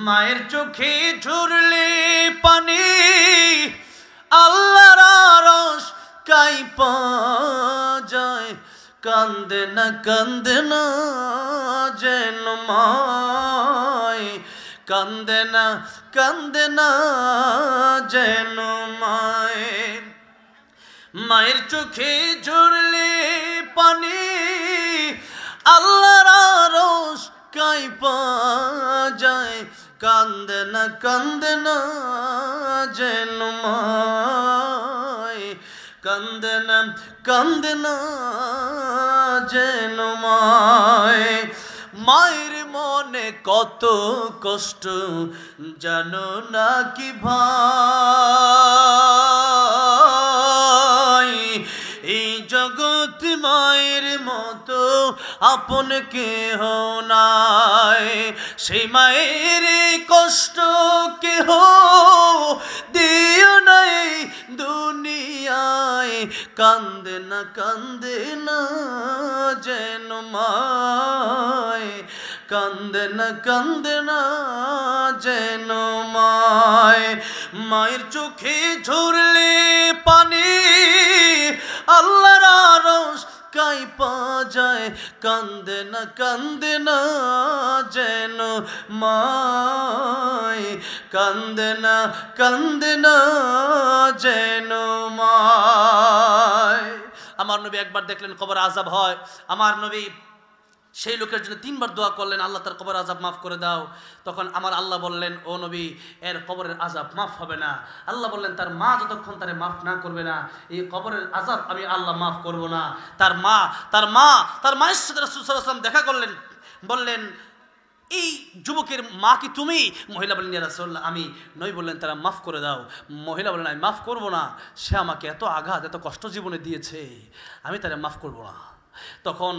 মায়ের চোখে ঝরলে পানি আল্লাহর আরশ কাঁইপা যায়। কান্দে না যেন মায়, কান্দে না যেন মায়। মায়ের চোখে ঝরলে পানি আল্লাহর আরশ কাঁইপা যায়। কান্দে না যেন মায়, কান্দে না যেন মায়। মায়ের মনে কত কষ্ট জানো না কি ভাই, এই জগৎ মায়ের মতো আপন কেহ নাই। সেই মায়ের কষ্ট কেহ দিও নাই দুনিয়ায়। কান্দে না যেন মায়, কান্দে না যেন মায়। মায়ের চোখে ঝরলে পানি আল্লাহর আরশ কাঁইপা যায়। কান্দে না যেন মায়, কান্দে না যেন মায়। আমার নবী একবার দেখলেন কবর আযাব হয়, আমার নবী সেই লোকের জন্য 3 বার দোয়া করলেন, আল্লাহ তার কবর আযাব মাফ করে দাও। তখন আমার আল্লাহ বললেন, ও নবী, এর কবরের আযাব মাফ হবে না। আল্লাহ বললেন, তার মা যতক্ষণ তারে মাফ না করবে না, এই কবরের আযাব আমি আল্লাহ মাফ করব না। তার মায়ের সাথে রাসূল সাল্লাল্লাহু আলাইহি ওয়াসাল্লাম দেখা করলেন, বললেন, এই যুবকের মা কি তুমি? মহিলা বললেন, ইয়া রাসূলুল্লাহ আমি। নবী বললেন, তারা মাফ করে দাও। মহিলা বললেন, আমি মাফ করব না, সে আমাকে এত আঘাত এত কষ্ট জীবনে দিয়েছে, আমি তারা মাফ করব না। তখন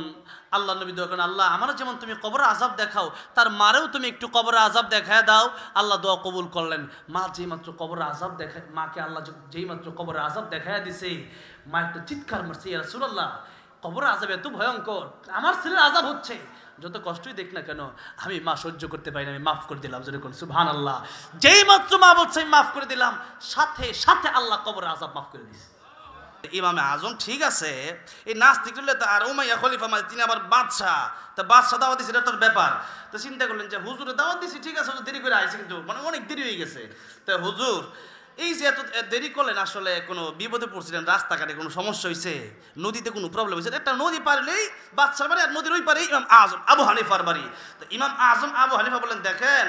আল্লাহ নবী দোয়া করেন, আল্লাহ আমারও যেমন তুমি কবরে আযাব দেখাও, তার মারেও তুমি একটু কবরে আযাব দেখায় দাও। আল্লাহ দোয়া কবুল করলেন। মা যেই মাত্র কবরে আযাব দেখায়, মাকে আল্লাহ যেই মাত্র কবরে আযাব দেখায় দিছে, মা একটা চিৎকার মারছে, ইয়া রাসূলুল্লাহ কবরে আযাব এত ভয়ঙ্কর, আমার ছেলের আযাব হচ্ছে, যত কষ্টই দেখ না কেন আমি মা সহ্য করতে পারি না, আমি মাফ করে দিলাম। যেরকম সুবহানাল্লাহ, যেই মাত্র মা বলছে আমি মাফ করে দিলাম, সাথে সাথে আল্লাহ কবরে আযাব মাফ করে দিয়েছে। ইমামে আজম ঠিক আছে, এই নাস্তিক আর উমাইয়া খলিফা মানে তিনি আবার বাদশাহ, তা বাদশাহ দাওয়াত দিচ্ছে, এটা তোর ব্যাপার। তো চিন্তা করলেন যে হুজুরে দাওয়াত দিচ্ছি, ঠিক আছে দেরি করে আইছে, কিন্তু মানে অনেক দেরি হয়ে গেছে। তো হুজুর এই যে এত দেরি করলেন, আসলে কোনো বিপদে পড়ছিলেন, রাস্তাঘাটে কোনো সমস্যা হয়েছে, নদীতে কোনো প্রবলেম হয়েছে? একটা নদী পারলেই বাদশার বাড়ি, আর নদীর ওই পারে ইমাম আজম আবু হানিফার বাড়ি। তো ইমাম আজম আবু হানিফা বললেন, দেখেন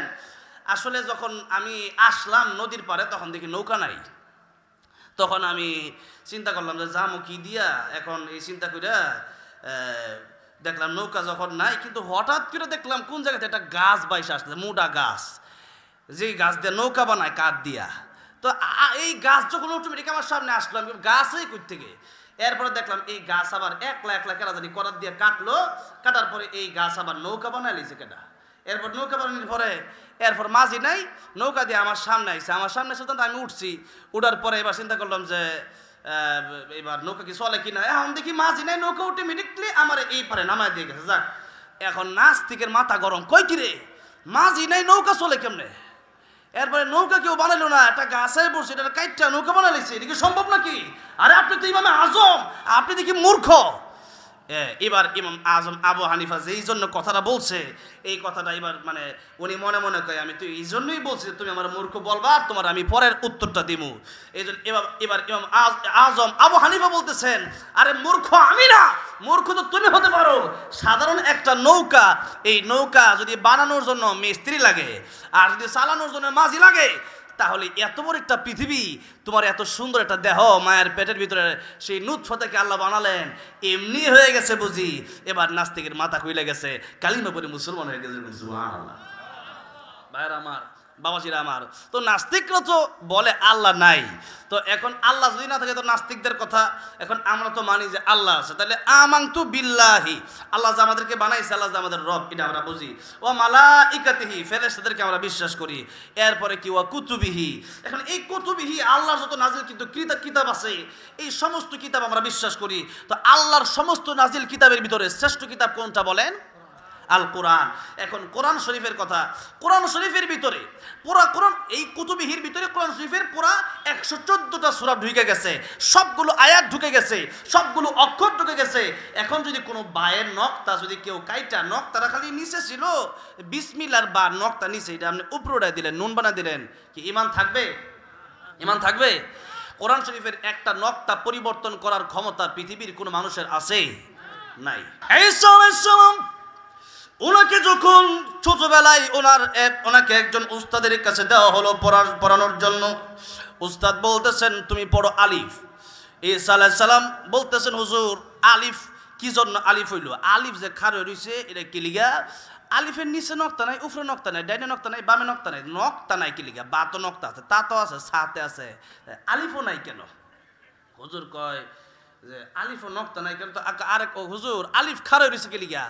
আসলে যখন আমি আসলাম নদীর পারে, তখন দেখি নৌকা নাই। তখন আমি চিন্তা করলাম যে যামো কি দিয়া, এখন এই চিন্তা করিয়া দেখলাম নৌকা যখন নাই, কিন্তু হঠাৎ করে দেখলাম কোন জায়গাতে একটা গাছ বাইসে আসছে, মোটা গাছ, যেই গাছ দিয়ে নৌকা বানায় কাঠ দিয়া। তো এই গাছ যখন অটোমেটিক আমার সামনে আসলো, আমি গাছই কই থেকে, এরপরে দেখলাম এই গাছ আবার একলা কেনা জানি করার দিয়ে কাটলো, কাটার পরে এই গাছ আবার নৌকা বানায় লিছে কেটা। এরপর নৌকা বানানোর পরে এরপর মাঝি নাই, নৌকা দিয়ে আমার সামনে আইছে, আমার সামনে এসে আমি উঠছি, উঠার পরে এবার চিন্তা করলাম যে এবার নৌকা কি চলে কিনা, এখন দেখি মাঝি নাই, নৌকা অটোমেটিকলি আমার এই পারে নামায় দিয়ে গেছে। যাক, এখন নাস্তিকের মাথা গরম, কই কি রে মাঝি নাই নৌকা চলে কেমনে? এরপরে নৌকা কেউ বানাইলো না, একটা গাছে পড়ছে, এটা কাইটটা নৌকা বানাইছে, এটা কি সম্ভব নাকি? আরে আপনি তো ইমামে আজম, আপনি দেখি মূর্খ। এবার ইমাম আজম আবু হানিফা যেই জন্য কথাটা বলছে, এই কথাটা এবার মানে উনি মনে মনে কয়, আমি তো এই জন্যই বলছি তুমি আমার মূর্খ বলবা, আর তোমার আমি পরের উত্তরটা দিব। এই জন্য এবার ইমাম আজম আবু হানিফা বলতেছেন, আরে মূর্খ আমি না, মূর্খ তো তুমি হতে পারো। সাধারণ একটা নৌকা, এই নৌকা যদি বানানোর জন্য মিস্ত্রি লাগে, আর যদি চালানোর জন্য মাঝি লাগে, তাহলে এত বড় একটা পৃথিবী, তোমার এত সুন্দর একটা দেহ, মায়ের পেটের ভিতরে সেই নুতফা থেকে আল্লাহ বানালেন, এমনি হয়ে গেছে বুঝি। এবার নাস্তিকের মাথা খুলে গেছে, কালিমা পড়ে মুসলমান হয়ে গেছে। সুবহানাল্লাহ। ভাইরা আমার, বাবাজিরা আমার, তো নাস্তিকরা তো বলে আল্লাহ নাই। তো এখন আল্লাহ যদি না থাকে, তো নাস্তিকদের কথা, এখন আমরা তো মানি যে আল্লাহ আছে, তাহলে আমানতু বিল্লাহি, আল্লাহ যে আমাদেরকে বানাইছে, আল্লাহ যে আমাদের রব, এটা আমরা বুঝি। ও মালাইকাতিহি, ফেরেশতাদেরকে আমরা বিশ্বাস করি। এরপরে কি, ওয়া কুতুবিহি, এখন এই কুতুবিহি আল্লাহর যত নাজিল কিন্তু কিতাব আছে, এই সমস্ত কিতাব আমরা বিশ্বাস করি। তো আল্লাহর সমস্ত নাজিল কিতাবের ভিতরে শ্রেষ্ঠ কিতাব কোনটা বলেন? আল কোরআন। এখন কোরআন শরীফের কথা, কোরআন শরীফের ভিতরে পুরা কোরআন, এই কুতুবিহির ভিতরে কোরআন শরীফের পুরা 114টা সূরা ঢুকে গেছে, সবগুলো আয়াত ঢুকে গেছে, সবগুলো অক্ষর ঢুকে গেছে। এখন যদি কোনো বায়ের নক্তা যদি কেউ কাইটা, নক্তাটা খালি নিচে ছিল বিসমিল্লাহর বা নক্তা নিচে, এটা আপনি উপরে উঠাই দিলেন, নুন বানা দিলেন, কি ঈমান থাকবে? ঈমান থাকবে? কোরআন শরীফের একটা নক্তা পরিবর্তন করার ক্ষমতা পৃথিবীর কোনো মানুষের আছে? নাই। ঈসা আলাইহিস সালাম ওনাকে যখন ছোটবেলায় ওনাকে একজন উস্তাদের কাছে দেওয়া হলো পড়ানোর জন্য, উস্তাদ বলতেছেন তুমি পড়ো আলিফ। ঈসা আলাইহিস সালাম বলতেছেন হুজুর আলিফ কি জন্য আলিফ হইল? আলিফ যে খাড়া রইছে এটা কি লিগা? আলিফের নিচে নক্তা নাই, উপরে নক্তা নাই, ডাইনে নক্তা নাই, বামে নক্তা নাই, নক্তা নাই কি লিগা? বা তো নক্তা আছে, তা তো আছে, সাথে আছে, আলিফও নাই কেন? হুজুর কয় যে আলিফ ও নক্তা নাই কেন? তো আরেক হুজুর আলিফ খাড়া রইছে কি লিগা?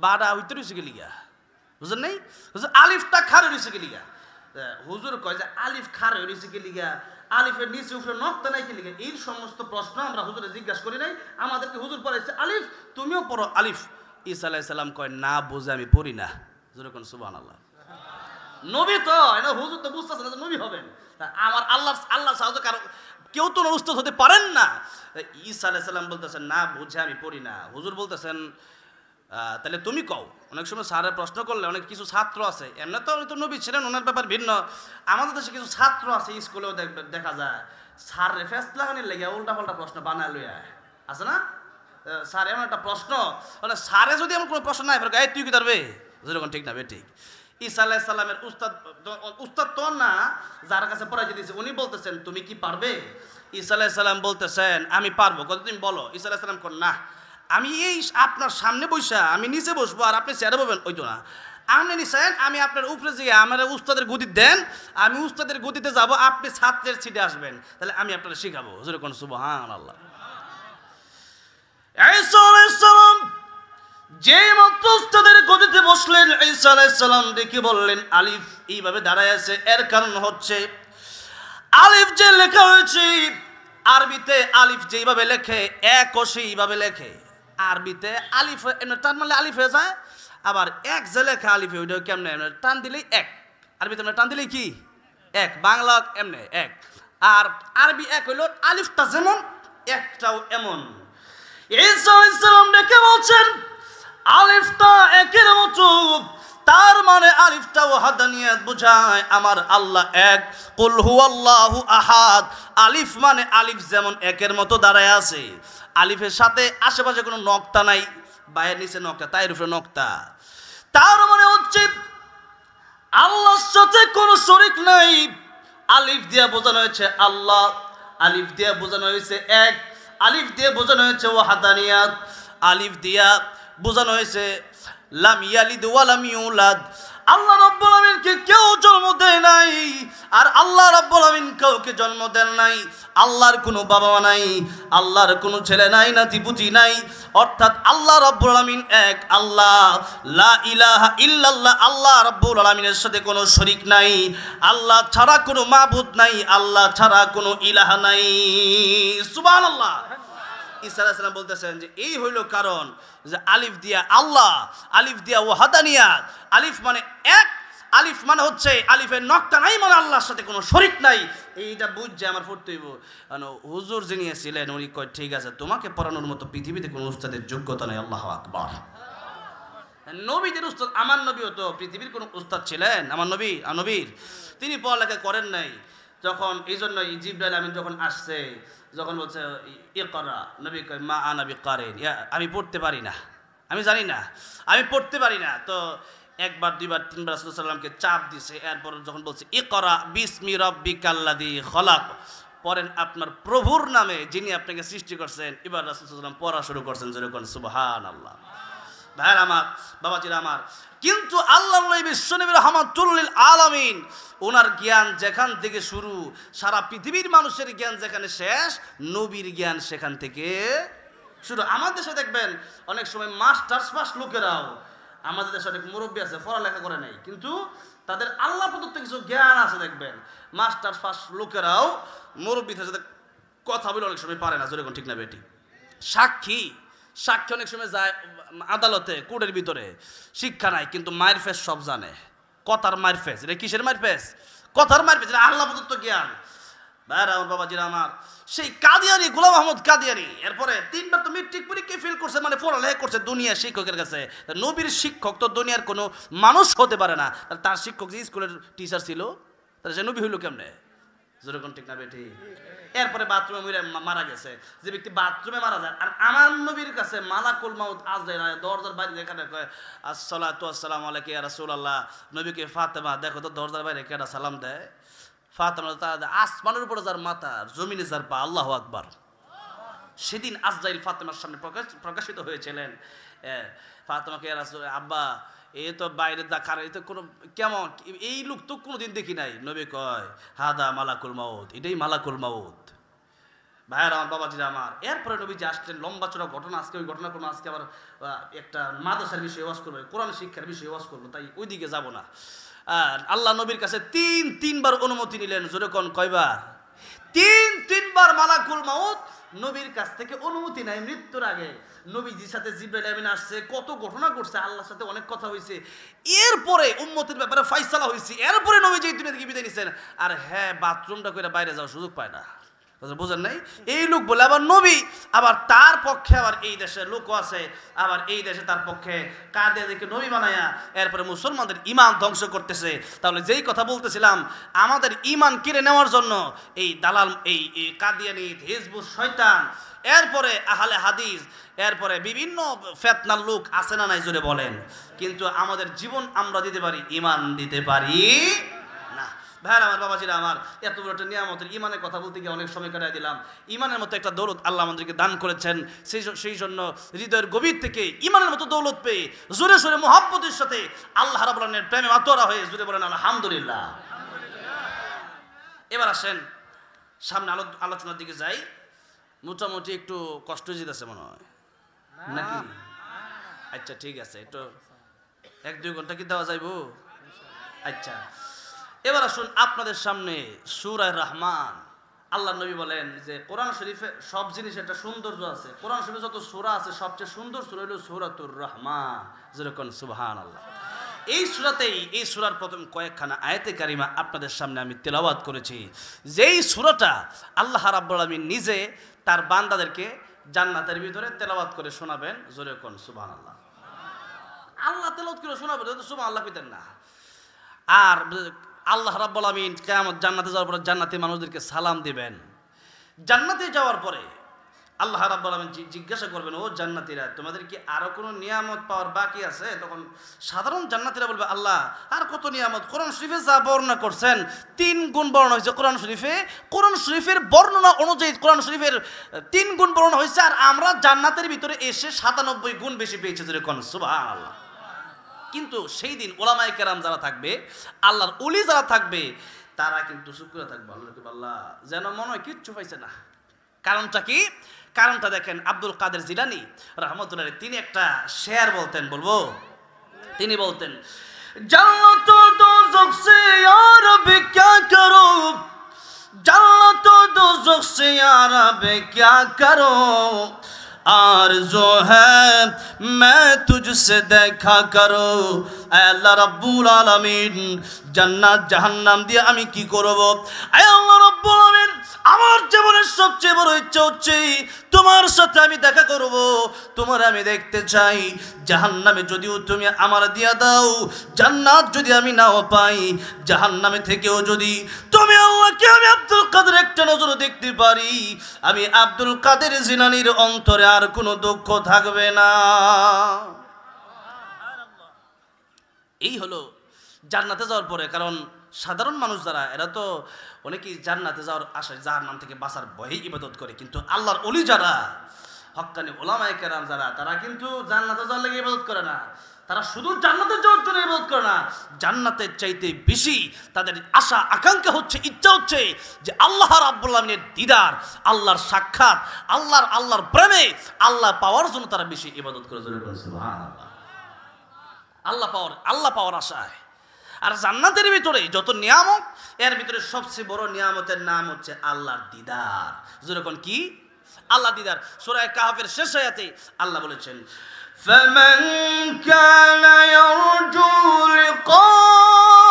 বাড়া হইতে রয়েছে কি লিগা? হুজুর নেই, হুজুর আলিফটা খাড়া রয়েছে কি লিগা? হুজুর কয় যে আলিফ খাড়া রয়েছে কি লিগা, আলিফের নিচে উপরে নক্তা নাই কি লিগা? এই সমস্ত প্রশ্ন আমরা হুজুরে জিজ্ঞাসা করি নাই, আমাদেরকে হুজুর পড়াইছে আলিফ, তুমিও পড়ো আলিফ। ঈসা আলাইহিস সালাম কয় না বুঝে আমি পড়ি না। হুজুর কোন সুবহানাল্লাহ। নবী তো এটা হুজুর তো বুঝতেছে না যে নবী হবেন। আমার আল্লাহ সাহায্য কারো কেউ তো উস্তাদ হতে পারেন না। ঈসা আলাইহিস সালাম বলতেছেন না বুঝে আমি পড়ি না। হুজুর বলতেছেন তাহলে তুমি কও। অনেক সময় স্যারের প্রশ্ন করলে অনেক কিছু ছাত্র আছে, এমনি তো নবী ছিলেন, ওনার ব্যাপার ভিন্ন। আমাদের দেশে কিছু ছাত্র আছে স্কুলেও দেখা যায় স্যার ফেস্ট লাগানোর লেগে উল্টা পাল্টা প্রশ্ন বানায় লইয়া আছে না? স্যার এমন একটা প্রশ্ন, মানে স্যারে যদি এমন কোনো প্রশ্ন নাই এই তুই কি পারবে? যেরকম ঠিক না বে ঠিক। ঈসা আলাইহিস সালামের উস্তাদ তো না, যার কাছে পড়াইতে দিয়েছে উনি বলতেছেন তুমি কি পারবে? ঈসা আলাইহিস সালাম বলতেছেন আমি পারবো। কত তুমি বলো। ঈসা আলাইহিস সালাম কোন না, আমি এই আপনার সামনে বসা আমি নিচে বসবো আর আপনি চেয়ারে বসবেন, ওই তো না। আপনি নিছেন আমি আপনার উপরে যেয়ে আমার উস্তাদের গদি দেন, আমি উস্তাদের গদিতে যাব, আপনি ছাত্রের সিটে আসবেন, তাহলে আমি আপনারা শিখাবো। হুজুর কোন সুবহানাল্লাহ। ঈসা আলাইহিস সালাম যেই মাত্র উস্তাদের গদিতে বসলেন, ঈসা আলাইহিস সালাম দেখে বললেন আলিফ এইভাবে দাঁড়ায় আছে, এর কারণ হচ্ছে আলিফ যে লেখা হয়েছে আরবিতে, আলিফ যেইভাবে লেখে একও সেইভাবে লেখে। আরবিতে আলিফ টান মারলে আলিফ হয়ে যায়, আবার এক যে লেখা আলিফ ওইটা কেমনে টান দিলেই এক। আরবিতে টান দিলেই কি এক, বাংলা এমনে এক, আর আরবি এক হইল আলিফটা যেমন একটাও এমন। ঈসা আলাইহিস সালাম দেখে বলছেন আলিফটা একের মতো, তার মানে আলিফটা ওয়াহদানিয়াত বোঝায় আমার আল্লাহ এক, কুল হুয়াল্লাহু আহাদ। আলিফ মানে আলিফ যেমন একের মতো দাঁড়ায় আছে, আলিফের সাথে আশেপাশে কোনো নক্তা নাই, বায়ের নিচে নক্তা, তাইর উপরে নক্তা, তার মানে হচ্ছে আল্লাহর সাথে কোনো শরীক নাই। আলিফ দিয়ে বোঝানো হয়েছে আল্লাহ, আলিফ দিয়ে বোঝানো হয়েছে এক, আলিফ দিয়ে বোঝানো হয়েছে ওয়াহদানিয়াত, আলিফ দিয়া বোঝানো হয়েছে লাম ইয়ালিদ ওয়া লাম ইউলাদ। আল্লাহ রাব্বুল আমিনকে কেউ জন্ম দেয় নাই, আর আল্লাহ রাব্বুল আমিন কাউকে জন্ম দেন নাই। আল্লাহর কোনো বাবা মা নাই, আল্লাহর কোনো ছেলে নাই, নাতিপুতি নাই, অর্থাৎ আল্লাহ রাব্বুল আমিন এক আল্লাহ, লা ইলাহা ইল্লাল্লাহ। আল্লাহ রাব্বুল আমিনের সাথে কোনো শরীক নাই, আল্লাহ ছাড়া কোনো মাবুদ নাই, আল্লাহ ছাড়া কোনো ইলাহা নাই। সুবহানাল্লাহ। ঈসা আলাইহিস সালাম বলতেছেন যে এই হইল কারণ যে আলিফ দিয়া আল্লাহ, আলিফ দিয়া ওয়াহদানিয়াত, আলিফ মানে এক, আলিফ মানে হচ্ছে আলিফের নক্তা নাই, মানে আল্লাহর সাথে কোনো শরীক নাই। এইটা বুঝছে আমার পড়তে হইব। হুজুর যিনি ছিলেন উনি কয় ঠিক আছে, তোমাকে পড়ানোর মতো পৃথিবীতে কোনো উস্তাদের যোগ্যতা নাই। আল্লাহু আকবার। নবীদের উস্তাদ, আমার নবীও তো পৃথিবীর কোনো উস্তাদ ছিলেন, আমার নবীর তিনি পড়ালেখা করেন নাই। যখন এই জন্য জিবরাইল আমিন যখন আসছে, যখন বলছে ইকরা, নবী কয় মা আনা বিকারিন, আমি পড়তে পারি না, আমি জানি না, আমি পড়তে পারি না। তো একবার দুইবার তিনবার রাসূল সাল্লাল্লাহু আলাইহি ওয়াসাল্লামকে চাপ দিছে। এরপর যখন বলছে ইকরা বিসমি রাব্বিকাল্লাযী খলাক, পড়েন আপনার প্রভুর নামে যিনি আপনাকে সৃষ্টি করছেন। এবার রাসূল সাল্লাল্লাহু আলাইহি ওয়াসাল্লাম পড়া শুরু করছেন, যেরকম সুবহানাল্লাহ। ভাইয়ের আমার, বাবাজিরা আমার, কিন্তু আল্লাহর নবী বিশ্বনবী রাহমাতুল লিল আলামিন, ওনার জ্ঞান যেখান থেকে শুরু, সারা পৃথিবীর মানুষের জ্ঞান যেখানে শেষ, নবীর জ্ঞান সেখান থেকে শুরু। আমাদের দেশে দেখবেন অনেক সময় মাস্টার্স পাস লোকেরাও, আমাদের দেশে অনেক মুরব্বী আছে পড়ালেখা করে নাই, কিন্তু তাদের আল্লাহ প্রদত্ত কিছু জ্ঞান আছে। দেখবেন মাস্টার্স পাস লোকেরাও মুরব্বীদের সাথে কথা বলে অনেক সময় পারে না, যেরকম ঠিক না বেটি। সাক্ষী সাক্ষী অনেক সময় যায় আদালতে, কোর্টের ভিতরে, শিক্ষা নাই কিন্তু মায়ের ফেস সব জানে। কথার মায়ের ফেস, এটা কিসের মায়ের ফেস? কথার মায়ের ফেস, আল্লাহ প্রদত্ত জ্ঞান। ভাইরা আমার, বাবাজিরা আমার, সেই কাদিয়ানি, গোলাম আহমদ কাদিয়ানি এরপরে 3বার তো মেট্রিক পরীক্ষায় ফেল করছে, মানে পড়ালেখা করছে দুনিয়া শিক্ষকের কাছে। নবীর শিক্ষক তো দুনিয়ার কোনো মানুষ হতে পারে না, তার শিক্ষক যে স্কুলের টিচার ছিল, তাহলে সে নবী হইল কেমনে? যেরকম ঠিক না বেটি? এরপরে বাথরুমে মারা গেছে, যে ব্যক্তি বাথরুমে মারা যায়, আর আমার নবীর কাছে মালাকুল মাউত আজরাইল দরজার বাইরে যেখানে কয় আসসালাতু আসসালামু আলাইকা ইয়া রাসূলুল্লাহ, নবীকে ফাতেমা দেখো তো দরজার বাইরে কেডা সালাম দেয়? ফাতেমা আসমানের উপরে যার মাথা, জমিনে যার পা, আল্লাহু আকবার। সেদিন আজরাইল ফাতেমার সামনে প্রকাশিত হয়েছিলেন। ফাতেমাকে ইয়া রাসূল, আব্বা এ তো বাইরে দেখার, এ তো কোনো কেমন, এই লোক তো কোনোদিন দেখি নাই। নবী কয় হাদা মালাকুল মাউত, এটাই মালাকুল মাউত। ভাইয়ার আমার, বাবাজিরা আমার, এরপরে নবী যে আসলেন, লম্বা চড়া ঘটনা, আজকে ওই ঘটনা কোনো, আজকে আবার একটা মাদ্রাসার বিষয়ে ওয়াজ করবো, কোরআন শিক্ষার বিষয়ে ওয়াজ করবো, তাই ওইদিকে যাব না। আল্লাহ নবীর কাছে তিনবার অনুমতি নিলেন। জোরে কোন কয়বার? তিনবার মালাকুল মাউত নবীর কাছ থেকে অনুমতি নাই মৃত্যুর আগে। নবীজির সাথে জিবরাইল আমিন আসছে, কত ঘটনা ঘটছে, আল্লাহর সাথে অনেক কথা হয়েছে, এরপরে উম্মতের ব্যাপারে ফয়সালা হয়েছে, এরপরে নবীজি এই দুনিয়া থেকে বিদায় নিছেন। আর হ্যাঁ, বাথরুমটা করে বাইরে যাওয়ার সুযোগ পায় না। বোঝেন নাই? এই লোক বলে আবার নবী, আবার তার পক্ষে আবার এই দেশের লোকও আছে, আবার এই দেশে তার পক্ষে কাদিয়ানিকে নবী বানায়া এরপরে মুসলমানদের ইমান ধ্বংস করতেছে। তাহলে যেই কথা বলতেছিলাম, আমাদের ইমান কেড়ে নেওয়ার জন্য এই দালাল, এই কাদিয়ানি, হিজবুত, শয়তান, এরপরে আহলে হাদিস, এরপরে বিভিন্ন ফেতনার লোক আছে না নাই? জোরে বলেন। কিন্তু আমাদের জীবন আমরা দিতে পারি, ইমান দিতে পারি না। ভাইরা আমার, বাবাজিরা আমার, এত বড় একটা নিয়ামতের ইমানের কথা বলতে গিয়ে অনেক সময় কাটাই দিলাম। ইমানের মতো একটা দৌলত আল্লাহ আমাদেরকে দান করেছেন, সেই জন্য হৃদয়ের গভীর থেকে ইমানের মতো দৌলত পেয়ে জোরে সোরে মুহাব্বতের সাথে আল্লাহ রাব্বুল আলামিনের প্রেমে মাতোয়ারা হয়ে জোরে বলেন আলহামদুলিল্লাহ। এবার আসেন সামনে আলোচনার দিকে যাই। মোটামুটি একটু কষ্ট যেতেছে মনে হয় নাকি? আচ্ছা ঠিক আছে, একটু 1-2 ঘন্টা কি দেওয়া যাইব? আচ্ছা, এবার আসুন আপনাদের সামনে সূরা রহমান। আল্লাহ নবী বলেন যে কোরআন শরীফে সব জিনিস একটা সৌন্দর্য আছে। কোরআন শরীফে যত সূরা আছে সবচেয়ে সুন্দর সূরা হলো সূরাতুর রহমান। যেরকম সুবহানাল্লাহ। এই সূরাতেই, এই সূরার প্রথম কয়েকখানা আয়াতে কারিমা আপনাদের সামনে আমি তেলাওয়াত করেছি, যেই সূরাটা আল্লাহ রাব্বুল আলামিন নিজে তার বান্দাদেরকে জান্নাতের ভিতরে তেলাওয়াত করে শোনাবেন। জোরে কোন সুবহানাল্লাহ। আল্লাহ তেলাওয়াত করে শোনাবেন, সুবহানাল্লাহ কইতেন না। আর আল্লাহ রাব্বুল আলামিন কিয়ামত জান্নাতে যাওয়ার পরে জান্নাতি মানুষদেরকে সালাম দিবেন। জান্নাতে যাওয়ার পরে আল্লাহ রাব্বুল আলামিন জিজ্ঞাসা করবেন, ও জান্নাতীরা, তোমাদের কি আরো কোনো নিয়ামত পাওয়ার বাকি আছে? তখন সাধারণ জান্নাতীরা বলবে, আল্লাহ আর কত নিয়ামত, কোরআন শরীফে যা বর্ণনা করছেন 3 গুণ বর্ণনা হয়েছে কোরআন শরীফে, কোরআন শরীফের বর্ণনা অনুযায়ী কোরআন শরীফের 3 গুণ বর্ণনা হয়েছে, আর আমরা জান্নাতের ভিতরে এসে 97 গুণ বেশি পেয়েছি। যেরকম সুবহানাল্লাহ। কিন্তু সেই দিন ওলামায়ে কেরাম যারা থাকবে, আল্লাহর ওলি যারা থাকবে, তারা কিন্তু চুপ করে থাকবে। আল্লাহ যেন মনে হয় কিচ্ছু পাইছে না। কারণটা কি? কারণটা দেখেন, আব্দুল কাদের জিলানী রাহমাতুল্লাহ তিনি একটা শের বলতেন, বলবো? তিনি বলতেন, জান্নাত দোজখ সে ইয়া রব क्या करो, জান্নাত দোজখ সে ইয়া রব क्या करो, आरज़ू है मैं तुझसे देखा करो। আল্লাহ রাব্বুল আলামিন, জান্নাত জাহান্নাম দিয়ে আমি কি করব? আল্লাহ রাব্বুল আলামিন, আমার জীবনের সবচেয়ে বড় ইচ্ছা হচ্ছে তোমার সাথে আমি দেখা করব, তোমার আমি দেখতে চাই। জাহান্নামে যদিও তুমি আমার দিয়া দাও, জান্নাত যদি আমি নাও পাই, জাহান্নামে থেকেও যদি তুমি আল্লাহকে আমি আব্দুল কাদের একটা নজর দেখতে পারি, আমি আব্দুল কাদের জিলানীর অন্তরে আর কোনো দুঃখ থাকবে না। এই হলো জান্নাতে যাওয়ার পরে। কারণ সাধারণ মানুষ যারা, এরা তো অনেকেই জান্নাতে যাওয়ার আশায় জাহান্নাম থেকে বাঁচার ভয়ে ইবাদত করে, কিন্তু আল্লাহর ওলি যারা, হক্কানি ওলামায়ে কেরাম যারা, তারা কিন্তু জান্নাতে যাওয়ার লাগি ইবাদত করে না, তারা শুধু জান্নাতে যাওয়ার জন্য ইবাদত করে না, জান্নাতের চাইতে বেশি তাদের আশা আকাঙ্ক্ষা হচ্ছে, ইচ্ছা হচ্ছে যে আল্লাহ রাব্বুল আলামিনের দিদার, আল্লাহর সাক্ষাৎ, আল্লাহর প্রেমে আল্লাহ পাওয়ার জন্য তারা বেশি ইবাদত করে। সুবহানাল্লাহ। আল্লাহ পাওয়ার আশায়। আর জান্নাতের ভিতরে যত নিয়ামত, এর ভিতরে সবচেয়ে বড় নিয়ামতের নাম হচ্ছে আল্লাহর দিদার। যেরকম কি আল্লাহ দিদার সূরা কাহফের শেষ আয়াতে আল্লাহ বলেছেন فمن كان يرجو لقاء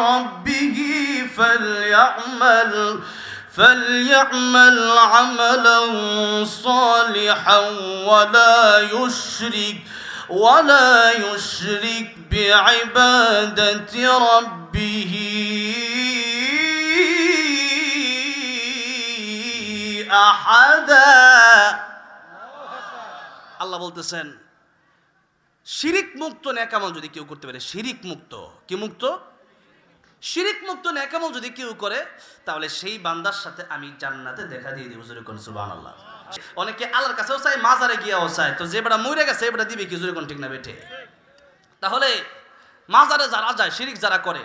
ربه فليعمل عملا صالحا ولا يشرك بعبادة ربه أحدا আল্লাহ বলতেছেন শিরিক মুক্ত নেক আমল যদি কেউ করতে পারে, শিরিক মুক্ত, কি মুক্ত? শিরিক মুক্ত নেক আমল যদি কেউ করে তাহলে সেই বান্দার সাথে আমি জান্নাতে দেখা দিয়ে দিব। জোরে কোন সুবহানাল্লাহ। অনেকে আল্লাহর কাছেও চায়, মাজারে গিয়েও চায়, তো যে বেটা মরে গেছে এবারে দিবে কি? জোরে কোন ঠিক না বেঠে? তাহলে মাজারে যারা যায়, শিরিক যারা করে,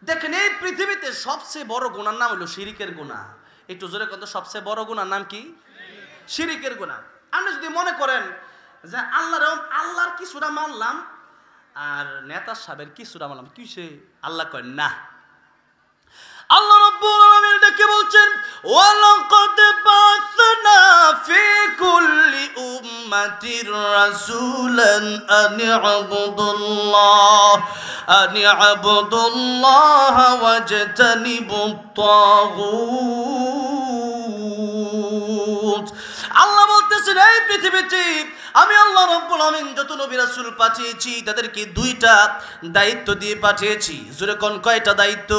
দেখেন এই পৃথিবীতে সবচেয়ে বড় গুনার নাম হলো শিরিকের গুনাহ। একটু জোরে কত, সবচেয়ে বড় গুনার নাম কি? শিরিকের গুনাহ। আপনি যদি মনে করেন যে আল্লাহর কি সূরা মানলাম আর নেতা সাহেবের কি সূরা মানলাম, কিসে? আল্লাহ কয় না। আল্লাহ রাব্বুল আলামিন ডেকে বলছেন ওয়ালাকাদ বা'াসনা ফি কুল্লি উম্মাতির রাসূলান আন ই'বুদুল্লাহ ওয়াজতানিবুত তাগুত। আল্লাহ বলতেছেন এই পৃথিবীতে আমি আল্লাহ রাব্বুল আমিন যত নবী রাসূল পাঠিয়েছি তাদেরকে দুইটা দায়িত্ব দিয়ে পাঠিয়েছি। জোরে কোন কয়টা দায়িত্ব?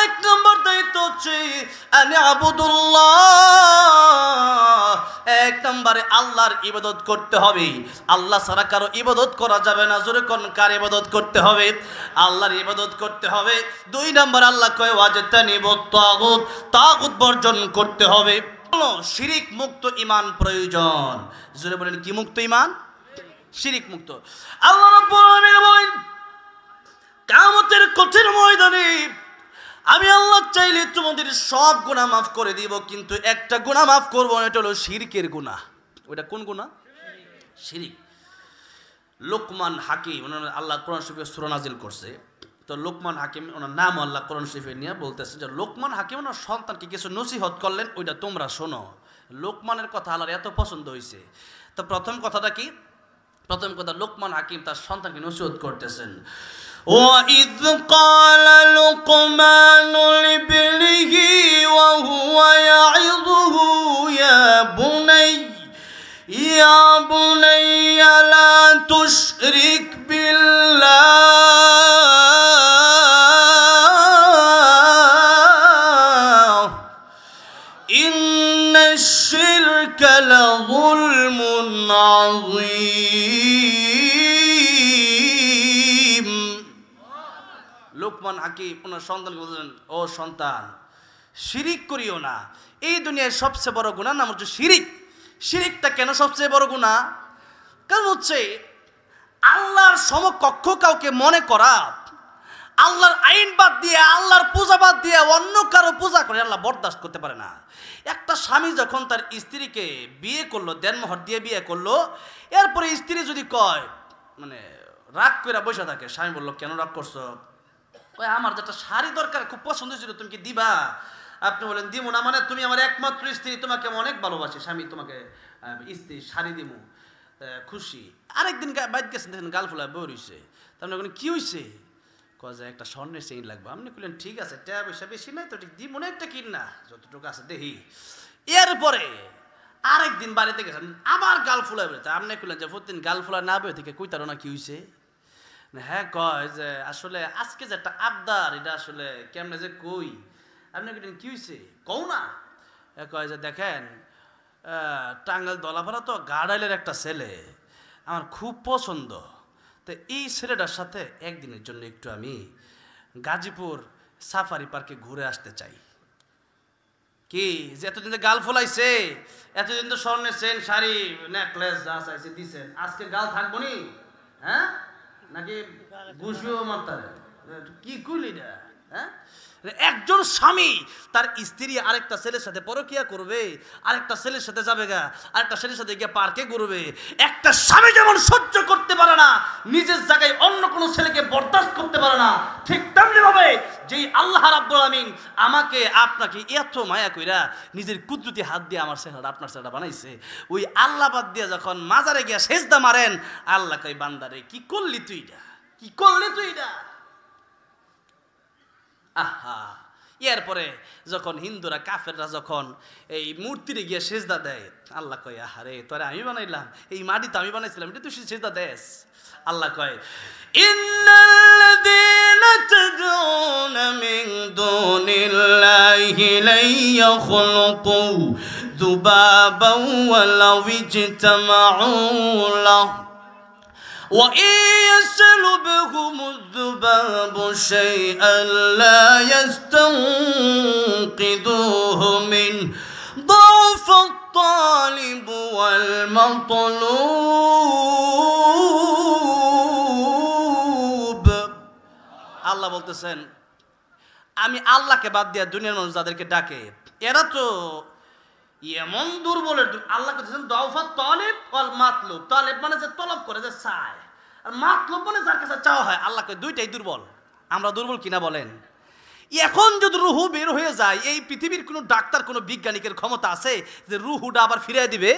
এক নম্বর দায়িত্ব হচ্ছে আনি আবুদুল্লাহ, এক নম্বরে আল্লাহর ইবাদত করতে হবে। আল্লাহ ছাড়া কারো ইবাদত করা যাবে না। জোরে কোন কার ইবাদত করতে হবে? আল্লাহর ইবাদত করতে হবে। দুই নম্বর আল্লাহ কয় ওয়াজতানিবুত তাগুত, তাগুত বর্জন করতে হবে। শিরিক মুক্ত ঈমান প্রয়োজন। জোরে বলেন কি মুক্ত ঈমান? শিরিক মুক্ত। আল্লাহ রাব্বুল আলামিন বলেন কিয়ামতের কঠিন ময়দানে আমি আল্লাহ চাইলে তোমাদের সব গুনাহ মাফ করে দিব, কিন্তু একটা গুনাহ মাফ করব না, এটা হলো শিরকের গুনাহ। ওটা কোন গুনাহ? শিরিক। লোকমান হাকিম আল্লাহ কোরআন শরীফে সূরা নাজিল করছে, তো লোকমান হাকিম ওনার নাম আল্লাহ কোরআন শরীফে নিয়ে বলতেছে যে লোকমান হাকিম ওনার সন্তানকে কিছু নসিহত করলেন, ওইটা তোমরা শোনো। লোকমানের কথা আল্লাহর এত পছন্দ হয়েছে। তো প্রথম কথাটা কি? প্রথম কথা, লোকমান হাকিম তার সন্তানকে নসিহত করতেছেন। وَإِذْ قَالَ لُقْمَانُ لِابْنِهِ وَهُوَ يَعِظُهُ يَا بُنَيَّ لَا تُشْرِكْ بِاللَّهِ إِنَّ الشِّرْكَ لَظُلْمٌ عَظِيمٌ। লোকমান হাকিম ওনার সন্তানকে বলছেন, ও সন্তান, শিরিক করিও না। এই দুনিয়ার সবচেয়ে বড় গুনাহ নাম হচ্ছে শিরিক। শিরিকটা কেন সবচেয়ে বড় গুনাহ? কারণ হচ্ছে আল্লাহর সমকক্ষ কাউকে মনে করা, আল্লাহর আইন বাদ দিয়ে, আল্লাহর পূজা বাদ দিয়ে অন্য কারো পূজা করে আল্লাহ বরদাস্ত করতে পারে না। একটা স্বামী যখন তার স্ত্রীকে বিয়ে করলো, দেনমোহর দিয়ে বিয়ে করলো, এরপরে স্ত্রী যদি কয়, মানে রাগ করে বসে থাকে, স্বামী বললো কেন রাগ করছো? কয় আমার যেটা শাড়ি দরকার, খুব পছন্দ ছিল, তুমি কি দিবা? আপনি বলেন দিব না, মানে তুমি আমার একমাত্র স্ত্রী, তোমাকে অনেক ভালোবাসি, স্বামী তোমাকে স্ত্রী শাড়ি দিব, খুশি। আরেকদিন বাইক গেছেন, দেখেন গাল ফুলা বই রয়েছে, তার মানে কি হয়েছে? কয় যে একটা স্বর্ণের চেইন লাগবে। আপনি বললেন ঠিক আছে, টাকা পয়সা বেশি নাই তো, ঠিক দিব না, একটা কিন না, যতটুকু আছে দেখি। এরপরে আরেকদিন বাড়িতে গেছেন, আবার গাল ফুলা বেরোতে। আপনি বললেন যে প্রতিদিন গাল ফুলা না বেরো থেকে কই তার না কি হয়েছে? হ্যাঁ, কয় যে আসলে আজকে যে একটা আবদার, এটা আসলে কেমনে যে কই। আপনি কি হয়েছে কও না? কয় যে দেখেন, টাঙ্গাইল দলাপাড়া তো গাড়াইলের একটা ছেলে আমার খুব পছন্দ, তো এই ছেলেটার সাথে একদিনের জন্য একটু আমি গাজীপুর সাফারি পার্কে ঘুরে আসতে চাই। কি যে এতদিন তো গাল ফোলাইছে, এতদিন তো স্বর্ণের চেন, শাড়ি, নেকলেস যা চাইছে দিছেন, আজকে গাল থাকবো নি? হ্যাঁ, নাকি ঘুষিও মারতারে? কি কইলি না? হ্যাঁ, একজন স্বামী তার স্ত্রী আরেকটা ছেলের সাথে পরকিয়া করবে, আরেকটা ছেলের সাথে যাবে গা, আরেকটা ছেলের সাথে গিয়ে পার্কে ঘুরবে। একটা স্বামী যেমন সহ্য করতে পারে না, নিজের জায়গায় অন্য কোনো ছেলেকে বরদাস্ত করতে পারে না, ঠিক তেমনি ভাবে যেই আল্লাহ রাব্বুল আমিন আমাকে আপনাকে এত মায়া কইরা নিজের কুদরতি হাত দিয়ে আমার চেহারা আপনার চেহারা বানাইছে, ওই আল্লাহ বাদ দিয়ে যখন মাজারে গিয়া সেজদা মারেন, আল্লাহ কই বান্দারে কি করলি তুই এটা, কি করলি তুই এটা। আহা, এরপরে যখন হিন্দুরা কাফেররা যখন এই মূর্তিরে গিয়ে সেজদা দেয়, আল্লাহ কয় আহারে তোরে আমি বানাইলাম, এই মাটি তো আমি বানাইছিলাম, এটা তুই সেজদা দেস। আল্লাহ কয় ইন্নাল্লাযীনা তাদউনা মিন দুনিল্লাহি লা ইয়াখলুকু যুবাবান ওয়ালাউ ইজতামাউ লাহু وَإِن يَسْلُبْهُمُ الذُّبَابُ شَيْئًا لَّا يَسْتَنقِذُوهُ مِنْهُ ضَعْفَ الطَّالِبِ وَالْمَطْلُوبِ। আল্লাহ বলতেছেন আমি আল্লাহকে বাদ দিয়া দুনিয়ার মানুষ যাদেরকে ডাকে এরা তো এমন দুর্বলের, আল্লাহ বলতেছেন দাউফাত তালিব ওয়াল মাতলুব। তালিব মানে যে তলব করে, যে চায়, আর মাতলুব মানে যার কাছে চাওয়া হয়। আল্লাহ কয় দুইটাই দুর্বল। আমরা দুর্বল কিনা বলেন? এখন যদি রুহু বের হয়ে যায়, এই পৃথিবীর কোনো ডাক্তার কোনো বিজ্ঞানিকের ক্ষমতা আছে যে রুহুটা আবার ফিরিয়ে দিবে?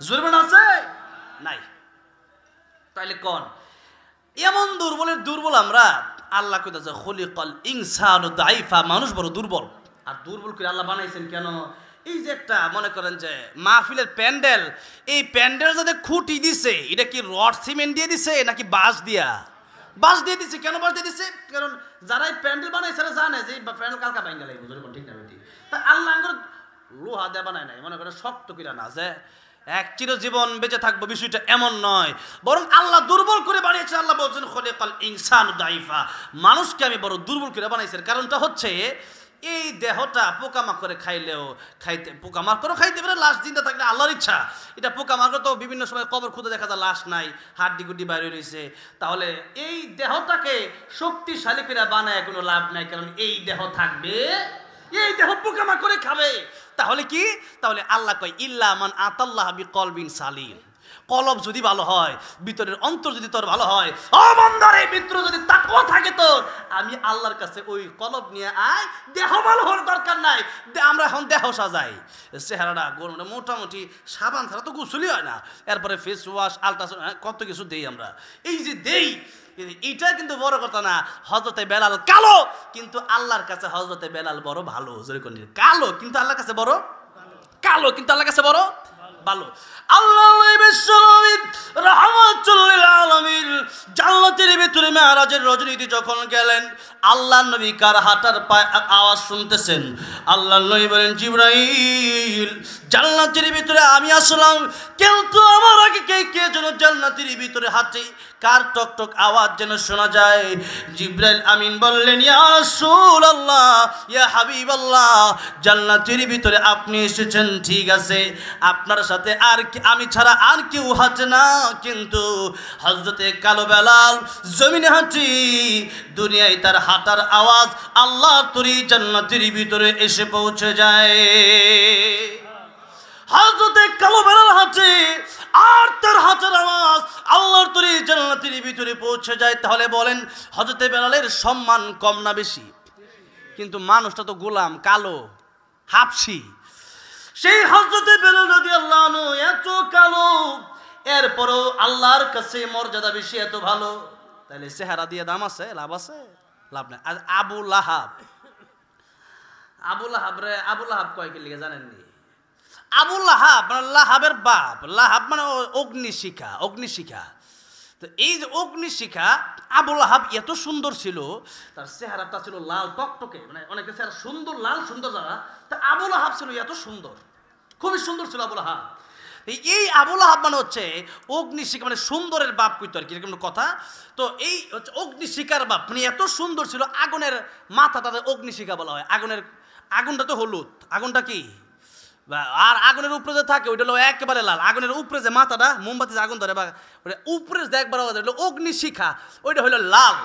জোরবেন আছে? নাই। তাইলে কোন এমন দুর্বলের দুর্বল আমরা? আল্লাহ কইতাছে খুলিকাল ইনসানু দাইফা, মানুষ বড় দুর্বল। আর দুর্বল করে আল্লাহ বানাইছেন কেন? এই যে একটা মনে করেন যে মাহফিলের প্যান্ডেল, এই প্যান্ডেল যাতে খুঁটি দিছে, এটা কি রড সিমেন্ট দিয়ে দিছে নাকি বাঁশ দিয়ে দিছে? কেন বাঁশ দিয়ে দিছে? কারণ যারা এই প্যান্ডেল বানাইছে তারা জানে যে এই প্যান্ডেল কালকা ভাঙা লাগবে, ঠিক না বেটি? তা আল্লাহ লোহা দিয়ে বানায় নাই, মনে করে শক্ত কিনা না যে এক চিরজীবন বেঁচে থাকবো, বিষয়টা এমন নয়, বরং আল্লাহ দুর্বল করে বানিয়েছে। আল্লাহ বলছেন খলিকাল ইনসানু দাইফা, মানুষকে আমি বড় দুর্বল করে বানাইছি। কারণটা হচ্ছে এই দেহটা পোকামাকড়ে খাইলেও পোকামাকড়ও খাইতে পারে, লাশ জিন্দা থাকলে আল্লাহর ইচ্ছা। এটা পোকামাকড় তো বিভিন্ন সময় কবর খুঁজে দেখা যায় লাশ নাই, হাড্ডি গুড্ডি বাইরে রয়েছে। তাহলে এই দেহটাকে শক্তিশালী করে বানায় কোনো লাভ নাই, কারণ এই দেহ থাকবে, এই দেহ পোকামাকড়ে খাবে। তাহলে কি? তাহলে আল্লাহ কয় ইল্লা মান আতাল্লাহ বিকলবিন সালিম, কলব যদি ভালো হয়, ভিতরের অন্তর যদি তোর ভালো হয়, ও বান্দার এই ভিতর যদি তাকওয়া থাকে তোর, আমি আল্লাহর কাছে ওই কলব নিয়ে আয়, দেহ ভালো হওয়ার দরকার নাই। আমরা এখন দেহ সাজাই, চেহারাটা মোটামুটি সাবান ছাড়া তো গোসলই হয় না, এরপরে ফেস ওয়াশ, আলট্রাসাউন্ড, কত কিছু দেই আমরা। এই যে দেই, এইটা কিন্তু বড় কথা না। হযরতে বেলাল কালো, কিন্তু আল্লাহর কাছে হযরতে বেলাল বড় ভালো। কালো কিন্তু আল্লাহর কাছে বড় কালো, কিন্তু আল্লাহর কাছে বড় ভালো। আল্লাহ রাহমাতুল লিল আলামিন জান্নাতের ভিতরে মেরাজের রজনীতে যখন গেলেন, আল্লাহর নবী কার হাঁটার আওয়াজ শুনতেছেন। আল্লাহর নবী বলেন জিবরাইল, জান্নাতের ভিতরে আমি আসলাম, কিন্তু আমার আগে কে যেন জান্নাতের ভিতরে হাঁটে, কার টক টক আওয়াজ যেন শোনা যায়। জিবরাইল আমিন বললেন ইয়া রাসূলুল্লাহ, ইয়া হাবিবাল্লাহ, জান্নাতের ভিতরে আপনি এসেছেন ঠিক আছে, আপনার সাথে আর আমি ছাড়া আর কেউ হাঁটে না, কিন্তু হযরতে কালো বেলাল জমিনে হাঁটি, দুনিয়ায় তার হাঁটার আওয়াজ আল্লাহ তরি জান্নাতের ভিতরে এসে পৌঁছে যায়। হযরতে কালো বেলাল হাঁটে, আর তার হাতের আওয়াজ আল্লাহর তরি জান্নাতের ভিতরে পৌঁছে যায়। তাহলে বলেন হযরতে বেলালের সম্মান কম না বেশি? কিন্তু মানুষটা তো গোলাম, কালো, হাবশি। সেই হযরতে বেলাল রাদিয়াল্লাহু আনহু এত কালো, এরপরও আল্লাহর কাছে মর্যাদা বেশি, এত ভালো। তাহলে চেহারা দিয়ে দাম আছে? লাভ আছে? লাভ নাই। আর আবু লাহাব রে, আবু লাহাব কয় কি লিখে জানেননি? আবু লাহাব মানে লাহাবের বাপ, লাহাব মানে অগ্নিশিখা। তো এই যে অগ্নিশিখা, আবু লাহাব এত সুন্দর ছিল, তার চেহারাটা ছিল লাল টকটকে, মানে অনেকের চেহারা সুন্দর, লাল সুন্দর যারা, তা আবু লাহাব ছিল এত সুন্দর, খুবই সুন্দর ছিল আবু লাহাব। এই আবু লাহাব মানে হচ্ছে অগ্নিশিখা, মানে সুন্দরের বাপ কইতো আর কি, এরকম কথা। তো এই হচ্ছে অগ্নিশিখার বাপ, মানে এত সুন্দর ছিল, আগুনের মাথাটা অগ্নিশিখা বলা হয়। আগুনটা তো হলুদ, আগুনটা কি আর আগুনের উপরে যে থাকে ওইটা হলো একেবারে লাল, আগুনের উপরে যে মাথাটা মোমবাতি যে আগুন ধরে বা ওটা উপরে যে একবার হলো অগ্নিশিখা, ওইটা হলো লাল।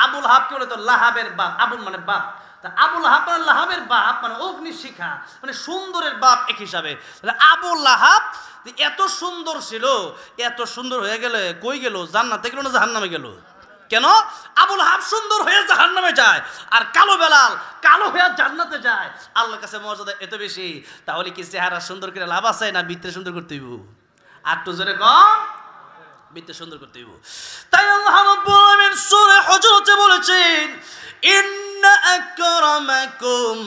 আবুল হাব কি বলে তো লাহাবের বাপ, আবুল মানে বাপ, তা আবুল হাব মানে লাহাবের বাপ মানে অগ্নিশিখা মানে সুন্দরের বাপ এক হিসাবে। আবুল লাহাব এত সুন্দর ছিল, এত সুন্দর হয়ে গেলে কই গেল? জান্নাতে গেল না জাহান্নামে গেল? কেন? আবুল হাব সুন্দর হয়ে জাহান্নামে যায় আর কালো বেলাল কালো হয়ে জান্নাতে যায়। আল্লাহর কাছে মর্যাদা এত বেশি, তাহলে কি চেহারা সুন্দর করে লাভ আছে না ভিতরে সুন্দর করতে হইব? আর তো জোরে কম, ভিতরে সুন্দর করতে হইব। তাই আল্লাহ রাব্বুল আলামিন সূরা হুজুরাতে বলেছেন, ইন্না আকরামাকুম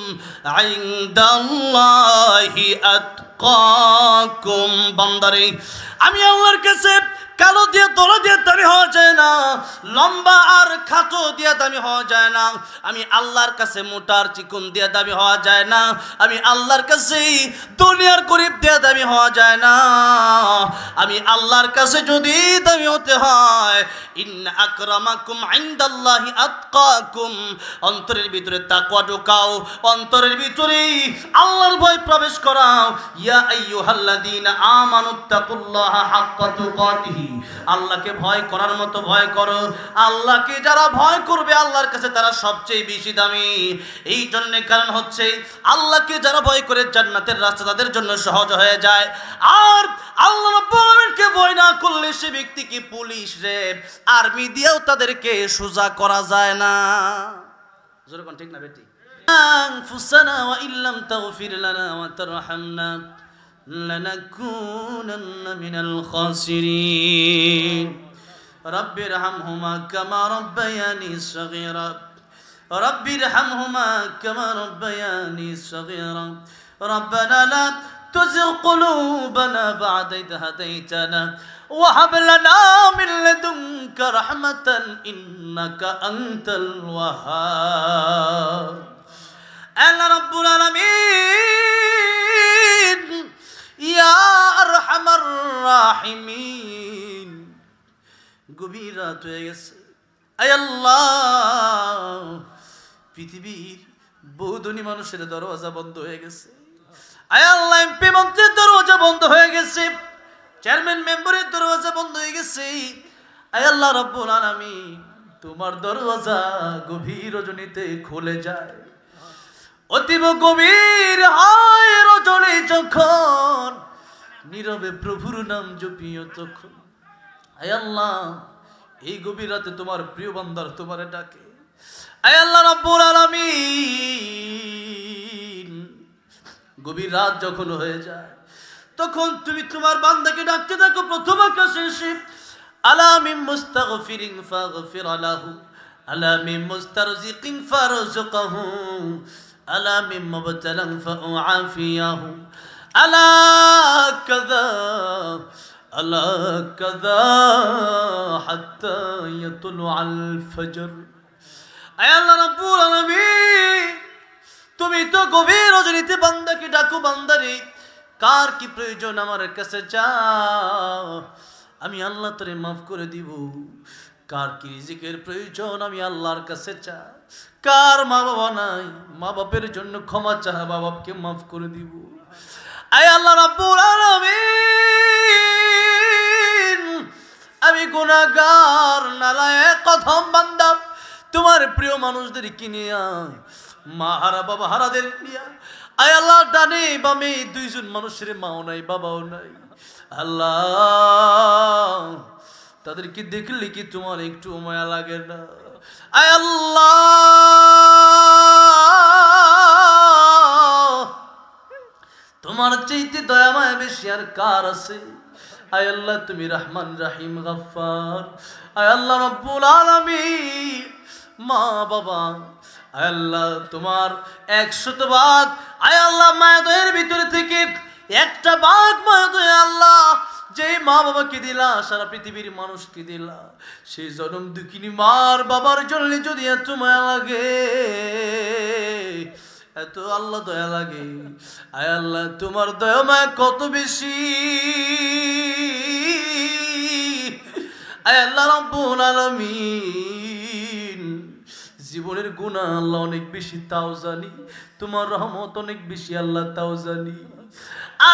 ইনদাল্লাহি আতকাকুম। বান্দারে, আমি আল্লাহর কাছে কালো দিয়ে দলা দিয়ে দামি হওয়া যায় না, লম্বা আর খাটো দিয়ে দামি হওয়া যায় না, আমি আল্লাহর কাছে মোটার চিকন দিয়ে দামি হওয়া যায় না, আমি আল্লাহর কাছে দুনিয়ার গরিব দিয়ে দামি হওয়া যায় না। আমি আল্লাহর কাছে যদি দামি হতে হয়, ইন্না আকরামাকুম ইনদাল্লাহি আতকাকুম, অন্তরের ভিতরে তাকওয়া ঢোকাও, অন্তরের ভিতরে আল্লাহর ভয় প্রবেশ করাও। ইয়া আইয়ুহাল্লাযীনা আমানুত্তাকুল্লাহা হাক্কা তুকাতিহি, আল্লাহকে ভয় করার মতো ভয় করো। আল্লাহকে যারা ভয় করবে আল্লাহর কাছে তারা সবচেয়ে বেশি দামি। এই জন্য কারণ হচ্ছে আল্লাহকে যারা ভয় করে জান্নাতের রাস্তা তাদের জন্য সহজ হয়ে যায়। আর আল্লাহ রাব্বুল আলামিনকে ভয় না করলে সে ব্যক্তিকে পুলিশ র্যাব আর্মি দিয়েও তাদেরকে সোজা করা যায় না। জোরে কোন ঠিক না বেটি? আনফুসানা ওয়া ইল্লাম তাগফির লানা ওয়া তারহামনা لنكونن من الخاسرين رب ارحمهما كما ربياني صغيرا رب ارحمهما كما ربياني صغيرا ربنا لا تزغ قلوبنا بعد إذ هديتنا وهب لنا من لدنك رحمة إنك أنت الوهاب أنا رب العالمين ইয়া আরহামার রাহিমিন। গভীর রাত হয়ে গেছে, আয় আল্লাহ পৃথিবীর বহুধনী মানুষের দরওয়াজা বন্ধ হয়ে গেছে, আয় আল্লাহ এমপি মন্ত্রীর দরওয়াজা বন্ধ হয়ে গেছে, চেয়ারম্যান মেম্বারের দরওয়াজা বন্ধ হয়ে গেছে। আয় আল্লাহ রাব্বুল আলামিন, তোমার দরওয়াজা গভীর রজনীতে খুলে যায়, অতীব গভীর হয় রজনী যখন নীরবে প্রভুর নাম জপিও তখন। আয় আল্লাহ এই গভীর রাতে তোমার প্রিয় বান্দার তোমারে ডাকে। আয় আল্লাহ রাব্বুল আলামিন, গভীর রাত যখন হয়ে যায় তখন তুমি তোমার বান্দাকে ডাকতে থাকো প্রথম আকাশে এসে, আলা মিন মুস্তাগফিরিন ফাগফির লাহু আলা মিন মুস্তারজিকিন ফারযুকহু আলা মিন মুবতালান ফাউআফিয়াহু আলা কাযা আলা কাযা হাত্তা ইয়াতলুআল ফজর। আয় আল্লাহ রাব্বুল আলামিন, তুমি তো গভীর রজনীতে বান্দাকে ডাকো, বান্দারে কার কি প্রয়োজন আমার কাছে চাও, আমি আল্লাহ তোরে মাফ করে দিব। কার কি রিজিকের প্রয়োজন আমি আল্লাহর কাছে চাই। কার মা বাবা নাই, মা বাপের জন্য ক্ষমা চাহা, মা বাপকে মাফ করে দিব। আয় আল্লাহ রাব্বুল আলামিন, আমি গুনাহগার নালায়েক অধম বান্দা, তোমার প্রিয় মানুষদের কিনে আয়, মা হারা বাবা হারাদের নিয়ে আয় আল্লাহ। ডানে বামে দুইজন মানুষের মাও নাই বাবাও নাই, আল্লাহ তাদেরকে দেখলে কি তোমার একটু মায়া লাগে না? আয় আল্লাহ, তোমার চাইতে দয়া মায়া বেশি আর কার আছে? আয় আল্লাহ তুমি রহমান রহিম গফফার। আয় আল্লাহ রব্বুল আলামিন, মা বাবা আয় আল্লাহ তোমার 100 ভাগ আয় আল্লাহ মায়া দয়ের ভিতরে থেকে একটা ভাগ মায়া দয়া আল্লাহ যেই মা বাবাকে দিলা সারা পৃথিবীর মানুষকে দিলা, সেই জনম দুঃখিনী মার বাবার জন্য যদি এত মায়া লাগে, এত আল্লাহ দয়া লাগে, আয় আল্লাহ তোমার দয়া মায়া কত বেশি। আয় আল্লাহ রাব্বুল আলামিন, জীবনের গুনাহ আল্লাহ অনেক বেশি তাও জানি, তোমার রহমত অনেক বেশি আল্লাহ তাও জানি।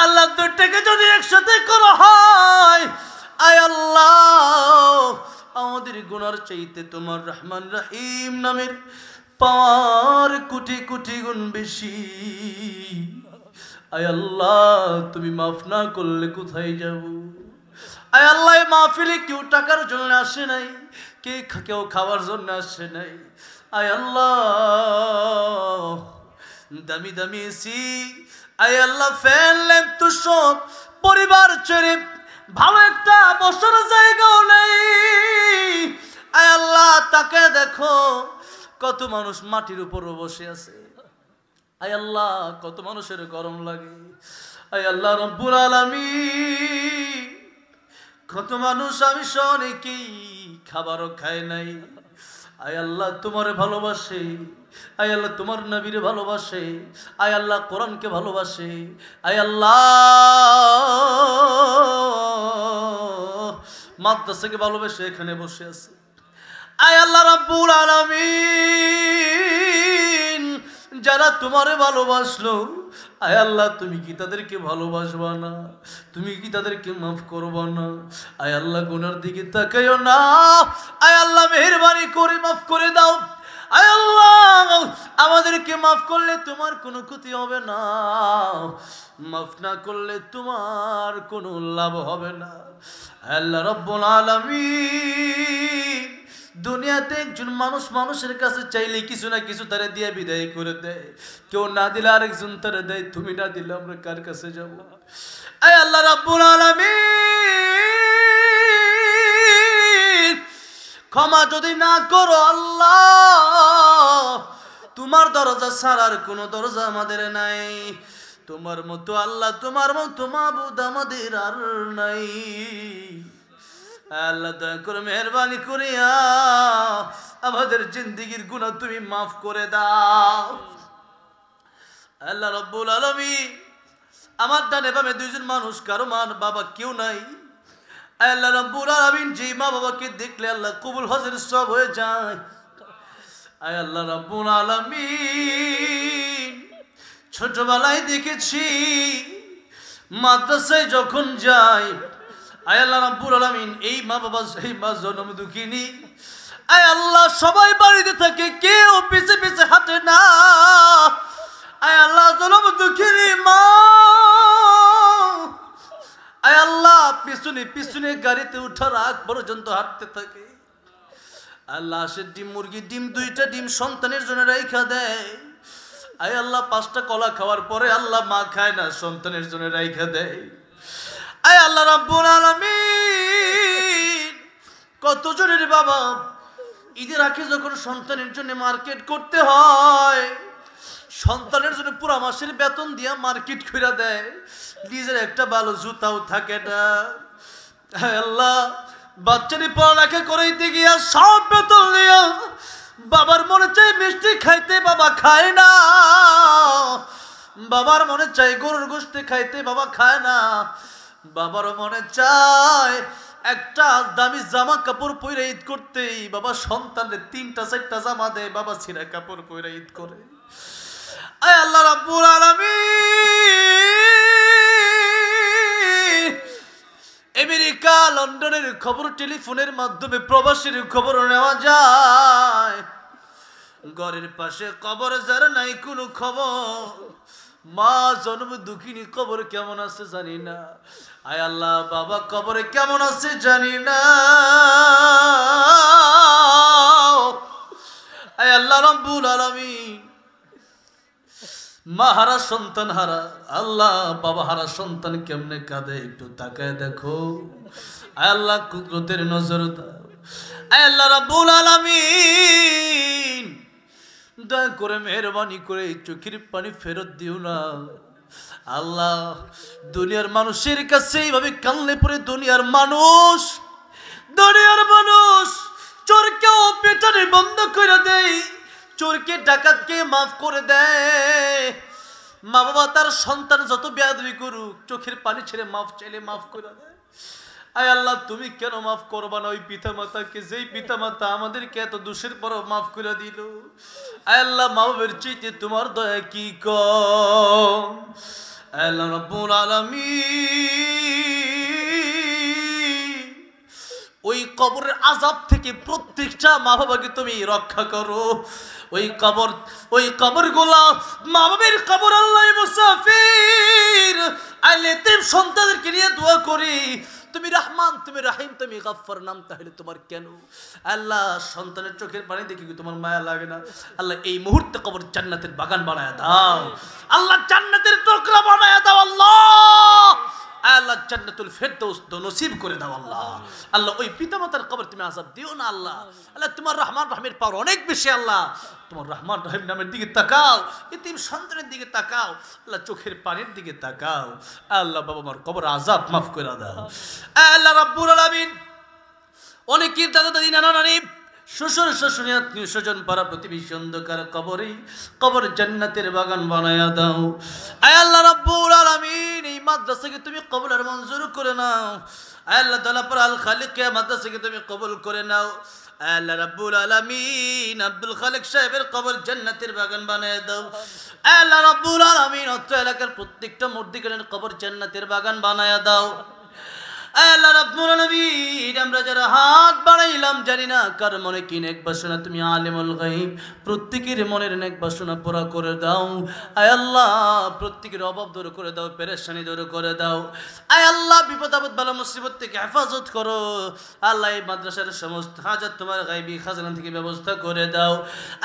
আল্লাহ দুটাকে যদি একসাথে করা হয়, আয় আল্লাহ আমাদের গুনার চাইতে তোমার রহমান রহিম নামের পাওয়ার কোটি কোটি গুণ বেশি। আয় আল্লাহ তুমি মাফ না করলে কোথায় যাব? আয় আল্লাহ এই মাহফিলে কেউ টাকার জন্য আসে নাই, কেউ খাওয়ার জন্য আসে নাই। আয় আল্লাহ দামি দামি এসি, আয় আল্লাহ ফ্যান ল্যাম্প তো সব পরিবার ছেড়ে ভালো একটা বসার জায়গাও নেই। আয় আল্লাহ তাকে দেখো কত মানুষ মাটির উপরও বসে আছে। আয় আল্লাহ কত মানুষের গরম লাগে। আয় আল্লাহ রব্বুল আলামিন কত মানুষ আমি অনেকেই খাবারও খায় নাই। আয় আল্লাহ তোমারে ভালোবাসে, আয় আল্লাহ তোমার নবীরে ভালোবাসে, আয় আল্লাহ কোরআনকে ভালোবাসে, আয় আল্লাহ মাদ্রাসাকে ভালোবাসে এখানে বসে আছে। আয় আল্লাহ রাব্বুল আলামিন যারা তোমারে ভালোবাসলো, আয় আল্লাহ তুমি কি তাদেরকে ভালোবাসবা না? তুমি কি তাদেরকে মাফ করবা না? আয় আল্লাহ গুনার দিকে তাকাইও না। আয় আল্লাহ মেহেরবানি করে মাফ করে দাও। আয় আল্লাহ আমাদেরকে মাফ করলে তোমার কোনো ক্ষতি হবে না, মাফ না করলে তোমার কোনো লাভ হবে না। আল্লাহ রাব্বুল আলামিন দুনিয়াতে একজন মানুষ মানুষের কাছে চাইলে কিছু না কিছু তারা দিয়ে বিদায় করে দেয়, কেউ না দিলে আরেকজন তারা দেয়। তুমি না দিলে আমরা কার কাছে যাব? আয় আল্লাহ রাব্বুল আলামিন ক্ষমা যদি না করো আল্লাহ, তোমার দরজা ছাড়ার কোনো দরজা আমাদের নাই। তোমার মতো আল্লাহ, তোমার মতো মাবুদ আমাদের আর নাই। আল্লাহ দয়া করে মেহেরবানি করিয়া আমাদের জিন্দেগির গুনাহ তুমি মাফ করে দাও। আল্লাহ রাব্বুল আলামিন আমার ডানে বামে দুইজন মানুষ, কারো মা বাবা কেউ নাই। আল্লাহ রাব্বুল আলামিন যে মা বাবাকে দেখলে আল্লাহ কবুল হজের সব হয়ে যায়। আয় আল্লাহ রাব্বুল আলামিন ছোটবেলায় দেখেছি মাদ্রাসায় যখন যাই, আয় আল্লাহ রাব্বুল আলামিন এই মা বাবা সেই মা জনম দুঃখিনী। আয় আল্লাহ সবাই বাড়িতে থাকে, কেউ পিছে পিছে হাঁটে না। আয় আল্লাহ জনম দুঃখিনী মা, আয় আল্লাহ পিছনে পিছনে গাড়িতে উঠার আগ পর্যন্ত হাঁটতে থাকে। আল্লাহ সে ডিম মুরগি ডিম, দুইটা ডিম সন্তানের জন্য রাইখা দেয়। আয় আল্লাহ 5টা কলা খাওয়ার পরে আল্লাহ মা খায় না, সন্তানের জন্য রাইখা দেয়। আয় আল্লাহ রাব্বুল আলামিন কত জনের বাবা ঈদের আগে যখন সন্তানের জন্য মার্কেট করতে হয়, সন্তানের জন্য পুরো মাসের বেতন দিয়া মার্কেট কইরা দেয়, নিজের একটা ভালো জুতাও থাকে না। আয় আল্লাহ বাচ্চাটি পড়ালেখা করাইতে গিয়া সব বেতন নিয়া বাবার মনে চাই মিষ্টি খাইতে, বাবা খায় না। বাবার মনে চাই গরুর গোশত খাইতে, বাবা খায় না। বাবার মনে চায় একটা দামি জামা কাপড় পরে ঈদ করতেই বাবা সন্তানের 3টা 4টা জামা দেয়, বাবা ছিঁড়া কাপড় পরে ঈদ করে। আয় আল্লাহ রাব্বুল আলামিন আমেরিকা লন্ডনের খবর টেলিফোনের মাধ্যমে প্রবাসীর খবর নেওয়া যায়। ঘরের পাশে কবর যার নাই কোনো খবর, মা জন্ম দুঃখিনী কবর কেমন আছে জানি না। আয় আল্লাহ বাবা কবরে কেমন আছে জানি না। আয় আল্লাহ রাব্বুল আলামিন মা হারা সন্তান হারা, আল্লাহ বাবা হারা সন্তান কেমনে কাঁদে একটু তাকায় দেখো। আয় আল্লাহ কুদরতের নজর দাও। আয় আল্লাহ রাব্বুল আলামিন দয়া করে মেহেরবানি করে চোখের পানি ফেরত দিও না। আল্লাহ দুনিয়ার মানুষের কাছে এইভাবে কানলে পরে দুনিয়ার মানুষ চোরকেও পেটানি বন্ধ করে দেয়, চোরকে ডাকাতকে মাফ করে দেয়। মা বাবা তার সন্তান যত বেয়াদবি করুক চোখের পানি ছেড়ে মাফ চাইলে মাফ করে দেয়। আয় আল্লাহ তুমি কেন মাফ করবা না ওই পিতামাতাকে, যেই পিতামাতা আমাদেরকে এত দোষের পরও মাফ করে দিল। আয় আল্লাহ মা বাবার চাইতে তোমার দয়া কি কম। আয় আল্লাহ রাব্বুল আলামিন ওই কবরের আযাব থেকে প্রত্যেকটা মা বাবাকে তুমি রক্ষা করো। ওই কবরগুলো মা বাবার কবর, আল্লাহ মুসাফির আইলেতেম সন্তানদেরকে নিয়ে দোয়া করি, তুমি রহমান, তুমি রাহিম, তুমি গফফার নাম তাহলে তোমার কেন আল্লাহ সন্তানের চোখের পানি দেখে কি তোমার মায়া লাগে না? আল্লাহ এই মুহূর্তে কবর জান্নাতের বাগান বানায়া দাও, আল্লাহ জান্নাতের টুকরা বানায়া দাও, আল্লাহ আল্লাহ জান্নাতুল ফেরদৌস নসিব করে দাও আল্লাহ। আল্লাহ ওই পিতামাতার কবর তুমি আযাব দিও না আল্লাহ। আল্লাহ তোমার রহমান রহিমের পাওয়ার অনেক বেশি আল্লাহ, তোমার রহমান রহিম নামের দিকে তাকাও, ইতিম সন্তানের দিকে তাকাও, আল্লাহ চোখের পানির দিকে তাকাও। আল্লাহ বাবা মার কবর আযাব মাফ করে দাও আল্লাহ রাব্বুল আলামিন। অনেকের দাদা দাদি নানা নানি শ্বশুর শাশুড়ি আত্মীয় স্বজন পাড়া প্রতিবেশী অন্ধকার কবর জান্নাতের বাগান বানায়া দাও। আয় আল্লাহ রাব্বুল আলামিন এই মাদ্রাসাকে তুমি কবুলের মঞ্জুর করে নাও। আয় আল্লাহ দলাপাড়া আল খালিক মাদ্রাসাকে তুমি কবুল করে নাও। আয় আল্লাহ রাব্বুল আলামিন আব্দুল খালিক সাহেবের কবর জান্নাতের বাগান বানায়া দাও। আয় আল্লাহ রাব্বুল আলামিন অত্র এলাকার প্রত্যেকটা মুর্দিগানের কবর জান্নাতের বাগান বানায়া দাও। আল্লাহ রাব্বুল আলামিন আমরা যারা হাত বাড়াইলাম জানি না কার মনে কি নেক বাসনা, তুমি আলিমুল গায়ব, প্রত্যেকের মনের নেক বাসনা পুরা করে দাও। আয় আল্লাহ প্রত্যেকের অভাব দূর করে দাও, পেরেশানি দূর করে দাও। আয় আল্লাহ বিপদ আপদ বালা মুসিবত থেকে হেফাজত করো। আল্লাহ এই মাদ্রাসার সমস্ত হাজাত তোমার গায়বী খাজানা থেকে ব্যবস্থা করে দাও।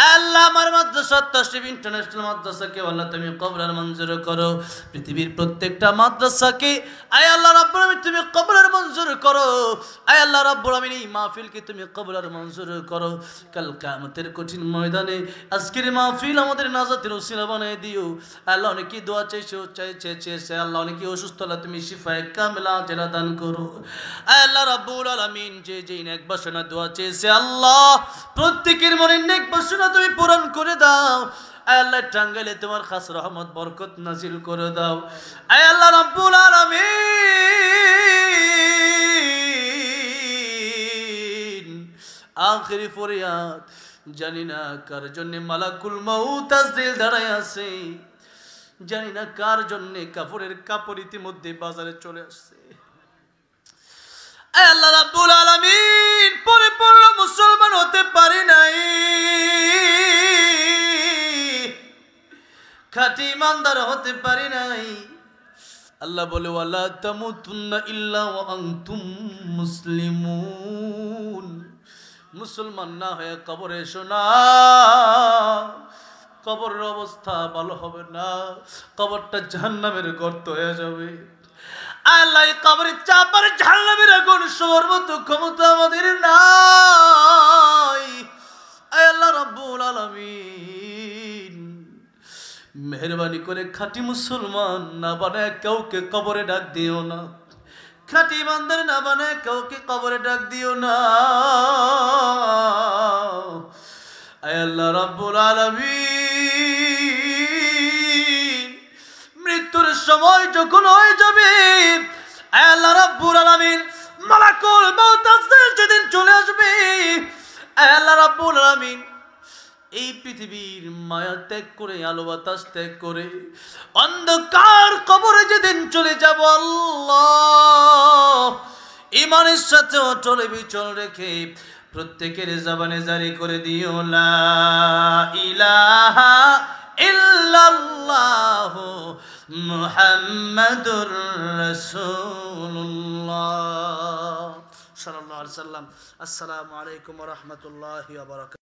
আয় আল্লাহ আমার মাদ্রাসা তাশরিফ ইন্টারন্যাশনাল মাদ্রাসাকে আল্লাহ তুমি কবুল মঞ্জুর করো। পৃথিবীর প্রত্যেকটা মাদ্রাসাকে আয় আল্লাহ রাব্বুল আলামিন তুমি কবুল মঞ্জুর করো। আয় আল্লাহ রাব্বুল আলামিন এই মাহফিলকে তুমি কবুল আর মঞ্জুর করো। কাল কিয়ামতের কঠিন ময়দানে আজকের মাহফিল আমাদের নাজাতের ওসিলা বানায় দিও। আল্লাহ অনেকে দোয়া চাইছে আল্লাহ অনেকে অসুস্থ, আল্লাহ তুমি শিফায়ে কামিলা আজলা দান করো। আয় আল্লাহ রাব্বুল আলামিন যে নেক বাসনা দোয়া চেয়েছে আল্লাহ প্রত্যেকের মনের নেক বাসনা তুমি পূরণ করে দাও। আয় আল্লাহ টাঙ্গাইলে তোমার খাস রহমত বরকত নাজিল করে দাও। আয় আল্লাহ রাব্বুল আলামিন আখিরি ফরিয়াদ, জানি না কার জন্য মালাকুল মাউত আজরাইল দাঁড়ায় আছে, জানি না কার জন্য কাপড়ের কাপড় ইতিমধ্যে বাজারে চলে আসছে। আয় আল্লাহ রাব্বুল আলামিন পরিপূর্ণ মুসলমান হতে পারি নাই, খাঁটি ইমানদার হতে পারি নাই। আল্লাহ বলে ওয়ালা তামুতুন্না ইল্লা ওয়া আনতুম মুসলিমুন, মুসলমান না হয়ে কবরে এসো না, কবরের অবস্থা ভালো হবে না, কবরটা জাহান্নামের গর্ত হয়ে যাবে। আল্লাহ কবরে চাপার জাহান্নামের আগুন সবার মতো ক্ষমতা আমাদের নাই। আল্লাহ রাব্বুল আলামিন মেহরবানি করে খাঁটি মুসলমান না বানায় কাউকে কবরে ডাক দিও না, খাঁটি ইমানদার না বানায় কাউকে কবরে ডাক দিও না। আয় আল্লাহ রাব্বুল আলামিন মৃত্যুর সময় যখন হয়ে যাবে, আয় আল্লাহ রাব্বুল আলামিন মালাকুল মাউত যেদিন চলে আসবে, আয় আল্লাহ রাব্বুল আলামিন এই পৃথিবীর মায়া ত্যাগ করে আলো বাতাস ত্যাগ করে অন্ধকার কবরে যেদিন চলে যাব আল্লাহ ইমানের সাথে অটল বিচল রেখে প্রত্যেকের জবানে জারি করে দিও লা ইলাহা ইল্লাল্লাহ মুহাম্মাদুর রাসূলুল্লাহ সাল্লাল্লাহু আলাইহি ওয়াসাল্লাম। আসসালামু আলাইকুম ওয়া রাহমাতুল্লাহি ওয়া বারাকাতুহু।